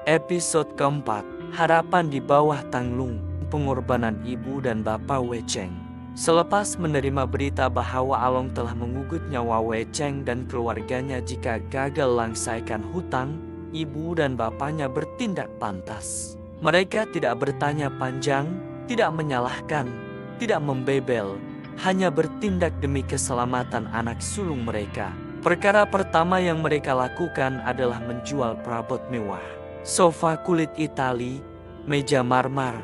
Episode keempat, Harapan di Bawah Tanglung, Pengorbanan Ibu dan Bapak Wei Cheng. Selepas menerima berita bahwa Along telah mengugut nyawa Wei Cheng dan keluarganya jika gagal langsaikan hutang, ibu dan bapaknya bertindak pantas. Mereka tidak bertanya panjang, tidak menyalahkan, tidak membebel, hanya bertindak demi keselamatan anak sulung mereka. Perkara pertama yang mereka lakukan adalah menjual perabot mewah. Sofa kulit Itali, meja marmer,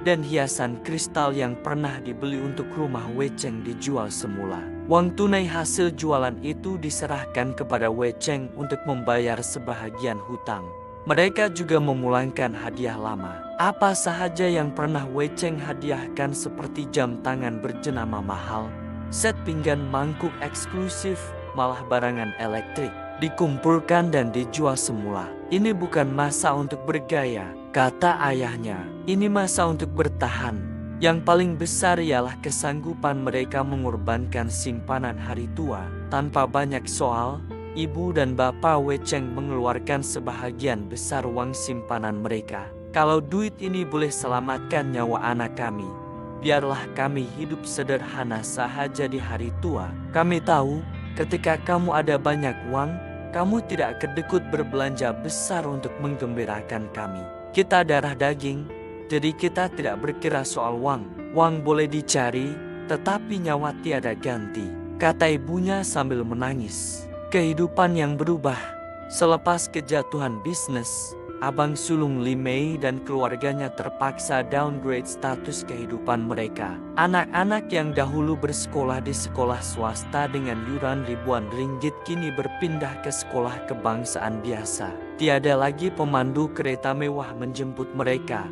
dan hiasan kristal yang pernah dibeli untuk rumah Wei Cheng dijual semula. Uang tunai hasil jualan itu diserahkan kepada Wei Cheng untuk membayar sebahagian hutang. Mereka juga memulangkan hadiah lama. Apa sahaja yang pernah Wei Cheng hadiahkan seperti jam tangan berjenama mahal, set pinggan mangkuk eksklusif, malah barangan elektrik, dikumpulkan dan dijual semula. Ini bukan masa untuk bergaya, kata ayahnya. Ini masa untuk bertahan. Yang paling besar ialah kesanggupan mereka mengorbankan simpanan hari tua. Tanpa banyak soal, ibu dan bapak Wei Cheng mengeluarkan sebahagian besar uang simpanan mereka. Kalau duit ini boleh selamatkan nyawa anak kami, biarlah kami hidup sederhana sahaja di hari tua. Kami tahu, ketika kamu ada banyak uang, kamu tidak kedekut berbelanja besar untuk menggembirakan kami. Kita darah daging, jadi kita tidak berkira soal uang. Uang boleh dicari, tetapi nyawa tiada ganti, kata ibunya sambil menangis. Kehidupan yang berubah. Selepas kejatuhan bisnis, abang sulung Li Mei dan keluarganya terpaksa downgrade status kehidupan mereka. Anak-anak yang dahulu bersekolah di sekolah swasta dengan yuran ribuan ringgit kini berpindah ke sekolah kebangsaan biasa. Tiada lagi pemandu kereta mewah menjemput mereka.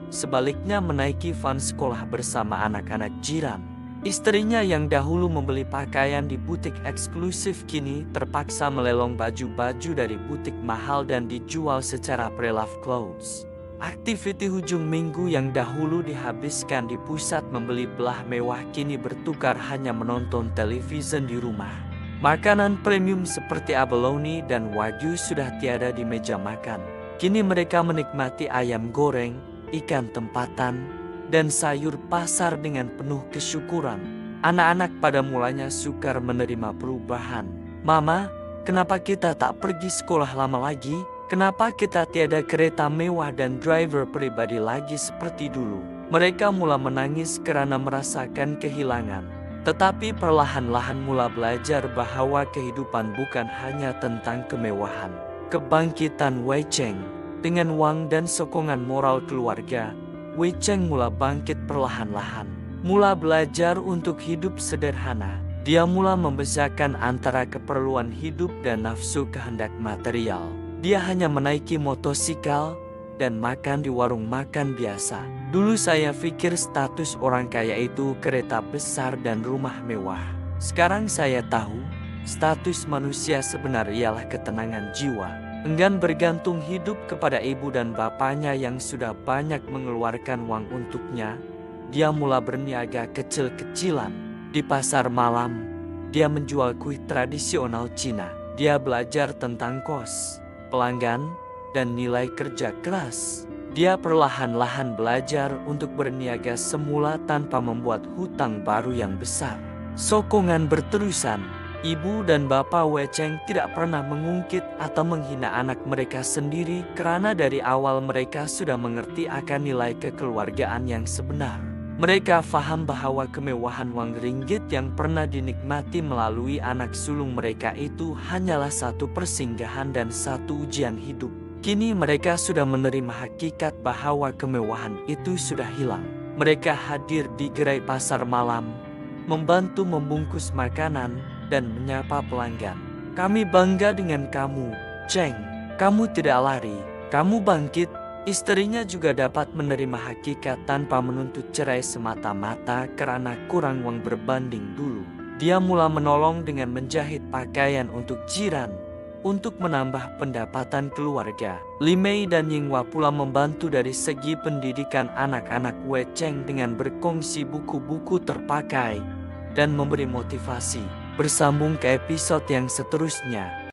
Sebaliknya menaiki van sekolah bersama anak-anak jiran. Istrinya yang dahulu membeli pakaian di butik eksklusif kini terpaksa melelong baju-baju dari butik mahal dan dijual secara pre-love clothes. Aktiviti hujung minggu yang dahulu dihabiskan di pusat membeli belah mewah kini bertukar hanya menonton televisi di rumah. Makanan premium seperti abalone dan wagyu sudah tiada di meja makan. Kini mereka menikmati ayam goreng, ikan tempatan, dan sayur pasar dengan penuh kesyukuran. Anak-anak pada mulanya sukar menerima perubahan. Mama, kenapa kita tak pergi sekolah lama lagi? Kenapa kita tiada kereta mewah dan driver pribadi lagi seperti dulu? Mereka mula menangis karena merasakan kehilangan. Tetapi perlahan-lahan mula belajar bahwa kehidupan bukan hanya tentang kemewahan. Kebangkitan Wei Cheng. Dengan uang dan sokongan moral keluarga, Wei Cheng mula bangkit perlahan-lahan, mula belajar untuk hidup sederhana. Dia mula membesarkan antara keperluan hidup dan nafsu kehendak material. Dia hanya menaiki motosikal dan makan di warung makan biasa. Dulu saya pikir status orang kaya itu kereta besar dan rumah mewah. Sekarang saya tahu, status manusia sebenar ialah ketenangan jiwa. Enggan bergantung hidup kepada ibu dan bapaknya yang sudah banyak mengeluarkan uang untuknya, dia mula berniaga kecil-kecilan. Di pasar malam, dia menjual kuih tradisional Cina. Dia belajar tentang kos, pelanggan, dan nilai kerja keras. Dia perlahan-lahan belajar untuk berniaga semula tanpa membuat hutang baru yang besar. Sokongan berterusan. Ibu dan bapak Wei Cheng tidak pernah mengungkit atau menghina anak mereka sendiri karena dari awal mereka sudah mengerti akan nilai kekeluargaan yang sebenar. Mereka faham bahwa kemewahan uang ringgit yang pernah dinikmati melalui anak sulung mereka itu hanyalah satu persinggahan dan satu ujian hidup. Kini mereka sudah menerima hakikat bahwa kemewahan itu sudah hilang. Mereka hadir di gerai pasar malam, membantu membungkus makanan, dan menyapa pelanggan. Kami bangga dengan kamu, Cheng. Kamu tidak lari, kamu bangkit. Istrinya juga dapat menerima hakikat tanpa menuntut cerai semata-mata karena kurang uang berbanding dulu. Dia mula menolong dengan menjahit pakaian untuk jiran, untuk menambah pendapatan keluarga. Li Mei dan Yinghua pula membantu dari segi pendidikan anak-anak Wei Cheng dengan berkongsi buku-buku terpakai dan memberi motivasi. Bersambung ke episode yang seterusnya.